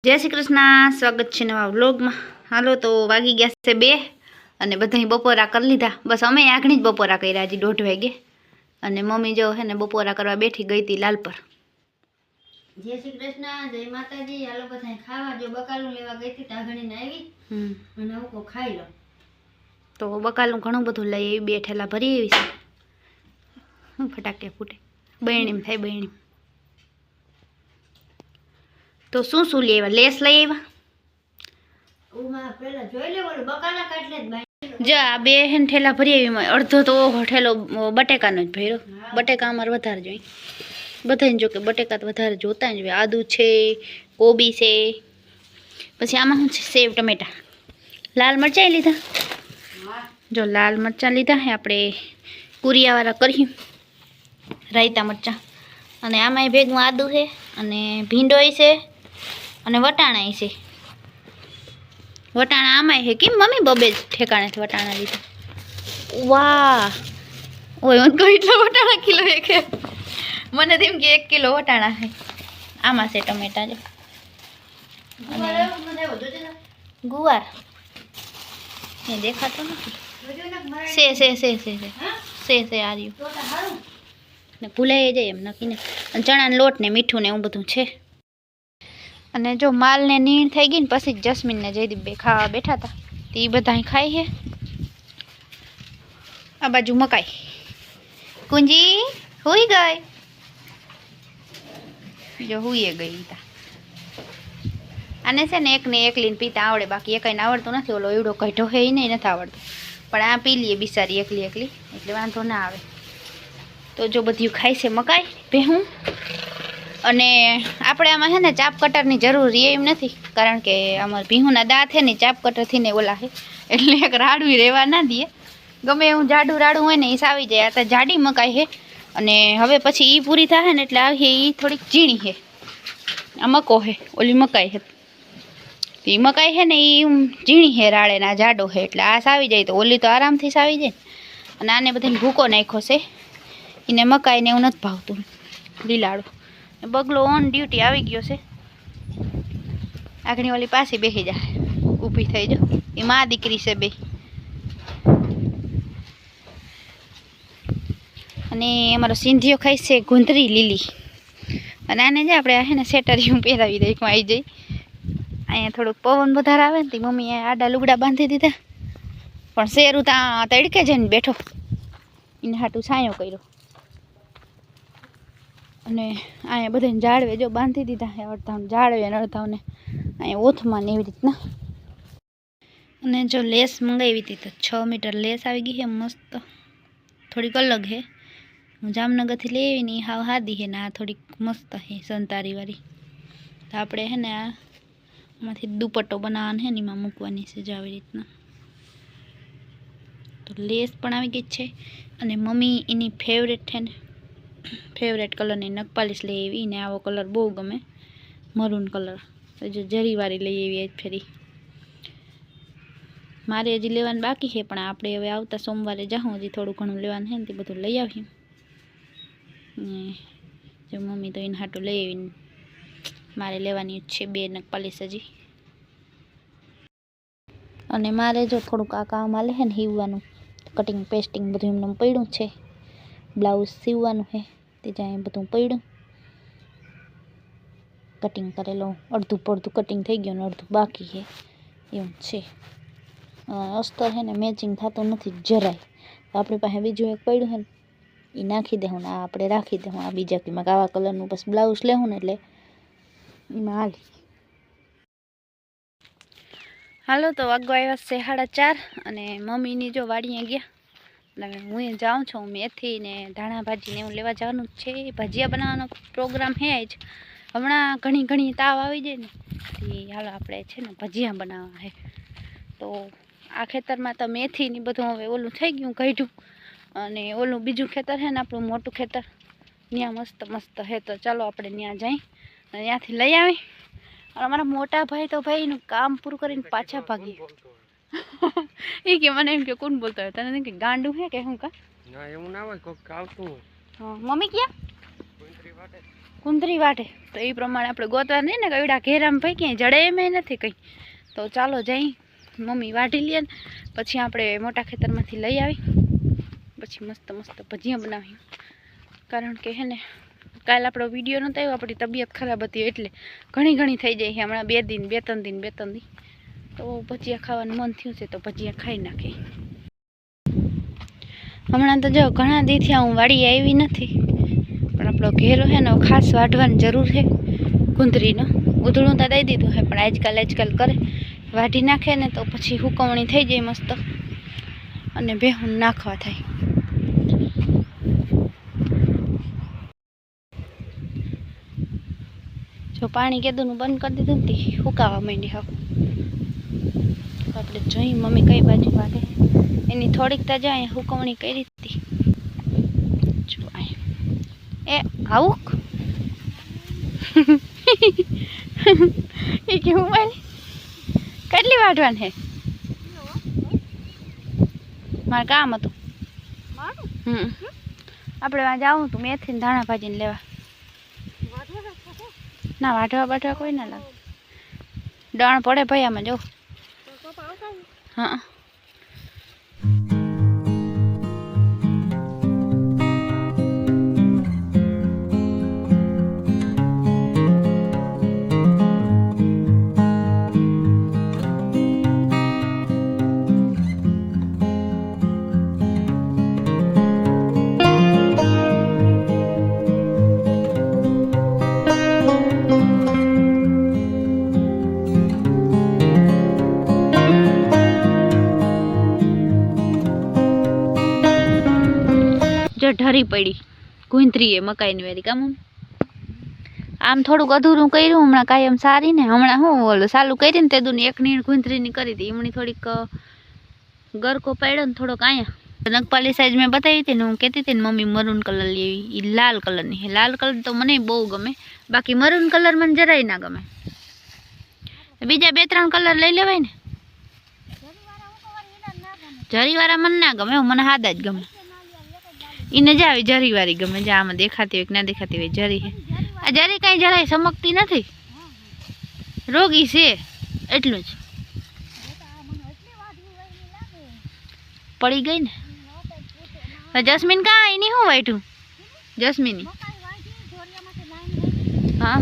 जय श्री कृष्ण। स्वागत है नवा व्लॉग में। हालो तो वागी गया से 2 અને બધાય બપોરા કરી લીધા। बस અમે આગણી જ બપોરા કર્યા હજી 1:30 વાગે। અને મમ્મી જો હે ને બપોરા કરવા બેઠી ગઈ હતી લાલ પર। जय श्री कृष्ण, जय माताजी। हालो बधाय खावा। जो बकालू लेवा गई थी तागणी ने आवी અને હું કો ખાઈ લો तो बकालू घणું બધું લઈ આવી। 2 ઠેલા ભરી આવી છે। હું ફટાકે ફૂટે બહેણીમ થાય બહેણીમ। तो શું લેવા લેસ લઈ આવ્યા। ઉમા પેલા જોઈ લે ઓલું બકાલા કાટલે જ બાઈ જો આ 2 હેન ઠેલા ભરી આવી। અડધો તો ઠેલો બટેકાનો જ ભર્યો। બટેકા અમાર વધારે જોઈ બધાને જો કે બટેકા તો વધારે જોતા જ હોય। આદુ છે, કોબી છે, પછી આમાં શું છે સેવ ટમેટા, લાલ મરચાં લીધા। જો લાલ મરચાં લીધા હે આપણે કુરિયાવાળા કર્યું રાયતા મરચાં। અને આમાંય ભેગું આદુ છે અને ભીંડોય છે અને વટાણા છે। વટાણા આમાંય છે કેમ મમ્મી બબે જ ઠેકાણેથી વટાણા લીધા। વાહ ઓય એટલા વટાણા કિલો એક મને તેમ કે 1 કિલો વટાણા છે। આમાં છે ટમેટા જો ગુવાર એ દેખાતો નથી છે આ રહ્યું ને ભૂલાઈ જાય એમ નક્કીને। અને ચણાનો લોટ ને મીઠું ને એવું બધું છે। અને જો માલ ને નીણ થઈ ગઈ ને પછી જસ્મીન ને જયદીપ બે ખાવા બેઠા હતા તો એ બધા ખાઈ છે। આ બાજુ મકાઈ કુંજી હુઈ ગઈ જો હુઈએ ગઈ તા। આને છે ને એકને એકલીને પીતા આવડે બાકી એકઈને આવડતું નથી। ઓલો એવડો કઢો હે નહીં નથી આવડતું પણ આ પી લઈએ બિચારી એકલી એકલી એટલે વાંધો ના આવે। તો જો બધું ખાય છે મકાઈ ભેહું। અને આપણે આમાં છે ને ચાપ કટરની જરૂર રહે એમ નથી કારણ કે અમારા ભીહુંના દાંત છે ને ચાપ કટરથી ને ઓલા છે એટલે એક રાડું રહેવા ના દે। ગમે એવું જાડું રાડું હોય ને એ સાવી જાય। આ તો જાડી મકાઈ છે અને હવે પછી એ પૂરી થાય ને એટલે આવી એ થોડીક ઝીણી છે। આ મકો છે ઓલી મકાઈ છે એ મકાઈ છે ને એ ઝીણી છે રાડે ના જાડો છે એટલે આ સાવી જાય તો ઓલી તો આરામથી સાવી જાય। અને આને બધાને ભૂકો નાખ્યો છે એને મકાઈને એવું નથી ભાવતું લીલાડું। બગલો ઓન ડ્યુટી આવી ગયો છે। આગણી ઓલી પાસે બેસી જાય ઊભી થઈ જો એ માં દીકરી છે બે। અને અમારો સિંધિયો ખાઈ છે ગુંદરી લીલી। અને આને જે આપણે છે ને સેટરિયું પહેરાવી દઈ આવી જઈ। અહીંયા થોડુંક પવન વધારે આવે ને મમ્મીએ આડા લુગડા બાંધી દીધા પણ શેરું ત્યાં તડકે જઈને બેઠો એને હાટું છાંયો કર્યો। અને અહીંયા બધાને જાળવે જો બાંધી દીધા છે અડધાને જાળવે અને અડધાને અહીંયા ઓથમાં ને એવી રીતના। અને જો લેસ મંગાવી હતી તો 6 મીટર લેસ આવી ગઈ છે મસ્ત થોડીક અલગ છે। હું જામનગરથી લઈ આવી ને હાવ હાદી છે ને આ થોડીક મસ્ત છે સંતારીવાળી। તો આપણે છે ને આમાંથી દુપટ્ટો બનાવવાનો છે ને એમાં મૂકવાની છે જ આવી રીતના। તો લેસ પણ આવી ગઈ છે અને મમ્મી એની ફેવરેટ છે ને ફેવરેટ કલરની નખપાલીશ લઈ આવી ને આવો કલર બહુ ગમે મરૂન કલર। જો જરીવાળી લઈ આવી આજ ફેરી મારે હજી લેવાનું બાકી છે પણ આપણે હવે આવતા સોમવારે જાઉં હજી થોડું ઘણું લેવાનું છે ને તે બધું લઈ આવીએ। જો મમ્મી તો એને હાટું લઈ આવીને મારે લેવાની છે 2 નખપાલીશ હજી। અને મારે જો થોડુંક આ કામ આલે છે ને સીવવાનું કટિંગ પેસ્ટિંગ બધું એમને પડ્યું છે। બ્લાઉઝ સીવવાનું છે તે જાય બધું પડ્યું કટિંગ કરેલો અડધું પડધું કટિંગ થઈ ગયું ને અડધું બાકી છે એવું છે। અસ્તર છે ને મેચિંગ થતું નથી જરાય તો આપણી પાસે બીજું એક પડ્યું છે ને એ નાખી દેવું ને આ આપણે રાખી દેવું આ બીજા કંઈમાં આવા કલરનું બસ બ્લાઉઝ લેવું ને એટલે એમાં હાલી। હાલો તો વાગવા આવ્યા છે 4:30 અને મમ્મીની જો વાડીએ ગયા એટલે હું જાઉં છું મેથી ને ધાણા ભાજી ને એવું લેવા જવાનું છે। ભજીયા બનાવવાનો પ્રોગ્રામ છે જ હમણાં ઘણી તાવ આવી જાય ને એ હાલો આપણે છે ને ભજીયા બનાવવા છે। તો આ ખેતરમાં તો મેથી ને બધું હવે ઓલું થઈ ગયું કાઢ્યું અને ઓલું બીજું ખેતર છે ને આપણું મોટું ખેતર ત્યાં મસ્ત મસ્ત છે। તો ચાલો આપણે ત્યાં જઈ અને ત્યાંથી લઈ આવી। અને અમારા મોટા ભાઈ તો ભાઈ એનું કામ પૂરું કરીને પાછા ભાગી એ કે મને એમ કે કોણ બોલતો હોય તને કે ગાંડું હે કે હું કા ના એવું ના હોય કોક આવતું હોય। હા મમ્મી ક્યાં કુંદરી વાટે તો એ પ્રમાણે આપણે ગોતવા નહીં ને કઈડા ઘેરામાં ભાઈ ક્યાંય જડે એમ નથી કંઈ. તો ચાલો જઈ મમ્મી વાઢી લઈએ ને પછી આપણે મોટા ખેતરમાંથી લઈ આવી પછી મસ્ત મસ્ત ભજીયા બનાવી. કારણ કે હે ને કાલે આપણો વિડીયો નહોતો આવ્યો, આપણી તબિયત ખરાબ હતી એટલે ઘણી થઈ જાય છે હમણાં 2 દિન 2-3 દિન. તો ભજીયા ખાવાનું મન થયું છે તો ભજીયા ખાઈ નાખી. હમણાં તો જો ઘણા દીથી હું વાડી આવી નથી, પણ આપણો ઘેરો છે ને ખાસ વાઢવાની જરૂર છે. કુંદરીનો ઉધળું તો દઈ દીધું છે, પણ આજકાલ કરે વાઢી નાખે ને તો પછી હુકવણી થઈ જાય મસ્ત અને બેહું નાખવા થાય. જો પાણી કેદુંનું બંધ કરી દીધું ને હુકાવા માંડી. હા આપણે જોઈ મમ્મી કઈ બાજુ વાગે એની થોડીક તો જાય હુકવણી કરી હતી. જો એ આવું એ કેવું મારી કેટલી વાઢવાનું છે? મારે કામ હતું. આપણે વાં જાવું તું મેથી ને ધાણા ભાજીને લેવા. ના વાઢવા કોઈ ના લાગે, દાણ પડે ભાઈ આમાં જો. હા ઢરી પડી કુંતરીએ મકાઈની વારી કામ. આમ થોડુંક અધૂરું કર્યું હમણાં કાયમ સારી ને હમણાં હું ઓલું ચાલુ કરીને તે દુની એક નીણ કુંતરીની કરી હતી. એમની થોડીક ગરકો પાડ્યો ને થોડોક અહીંયા નગપાલી સાઈઝ મેં બતાવી હતી ને હું કહેતી હતી ને મમ્મી મરૂન કલર લેવી, એ લાલ કલરની. લાલ કલર તો મને બહુ ગમે, બાકી મરૂન કલર મને જરાય ના ગમે. બીજા 2-3 કલર લઈ લેવાય ને. જરીવાળા મને ના ગમે, મને સાદા જ ગમે. એને જ આવી જરીવાળી ગમે, જે આમાં દેખાતી હોય કે ના દેખાતી હોય જરી છે. આ જરી કાંઈ જરાય ચમકતી નથી, રોગી છે એટલું જ. પડી ગઈ ને જસ્મીન કાં એની શું વાઈટું જસ્મીની? હા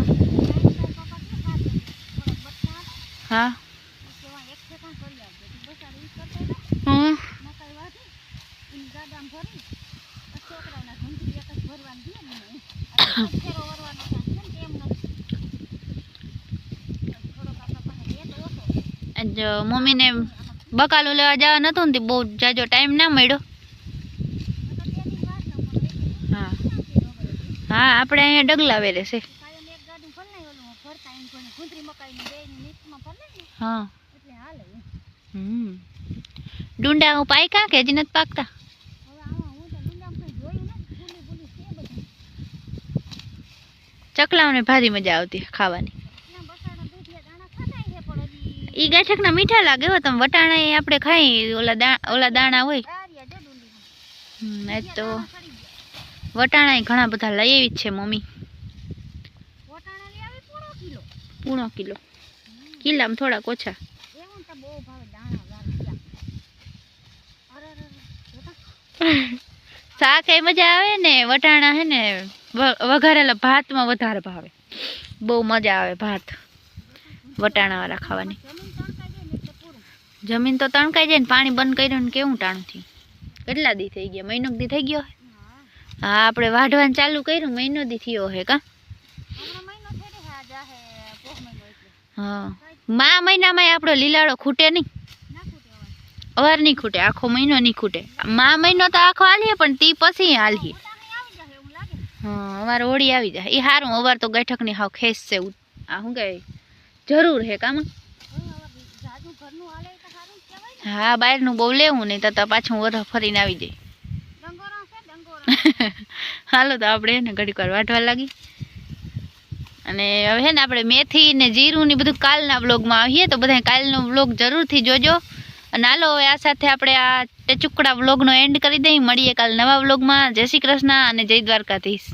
હા મમ્મીને બકાલું લેવા જવાનું હતું ને બહુ જાજો ટાઈમ ના મળ્યો. હા હા આપણે અહીંયા ડગલા વેરે છે. હા ડુંડા હું પાક્યા કે હજી નથી પાકતા? ચકલાઓને ભારી મજા આવતી ખાવાની. ઈ ગાંઠકના મીઠા લાગે હો. તમે વટાણા આપણે ખાઈ ઓલા દાણા હોય એ તો વટાણા ઘણા બધા લઈ આવી જ છે મમ્મી. પૂણો કિલો કિલામાં થોડાક ઓછા. શાક એ મજા આવે ને. વટાણા હે ને વઘારેલા ભાતમાં વધારે ભાવે, બહુ મજા આવે ભાત વટાણા વાળા ખાવાની. જમીન તો તણકાઈ જાય ને પાણી બંધ કર્યું ને કેવું ટાણું થયું. કેટલા દી થઈ ગયા? મહિનો દી થઈ ગયો. હા આપણે વાઢવાનું ચાલુ કર્યું મહિનો દી થયો હે કા? હા મહિનામાં આપણો લીલાડો ખૂટે નહીં, અવાર નહીં ખૂટે, આખો મહિનો નહીં ખૂટે. મહિનો તો આખો હાલીએ પણ તી પછી હાલીએ. હા અમારે હોળી આવી જાય એ સારું. અવાર તો ગઠકની હાવ ખેસ છે. આ શું કહે જરૂર હે કામાં. હા બહારનું બહુ લેવું નહીં તો પાછું વરસ ફરીને આવી જાય. હાલો તો આપણે એને ઘડીક વાર વાટવા લાગી. અને હવે હે ને આપણે મેથી ને જીરું ને બધું કાલના વ્લોગમાં આવીએ, તો બધા કાલનો વ્લોગ જરૂરથી જોજો. અને હાલો હવે આ સાથે આપણે આ ટચુકડા વ્લોગનો એન્ડ કરી દઈએ. મળીએ કાલ નવા વ્લોગમાં. જય શ્રી કૃષ્ણ અને જય દ્વારકાધીશ.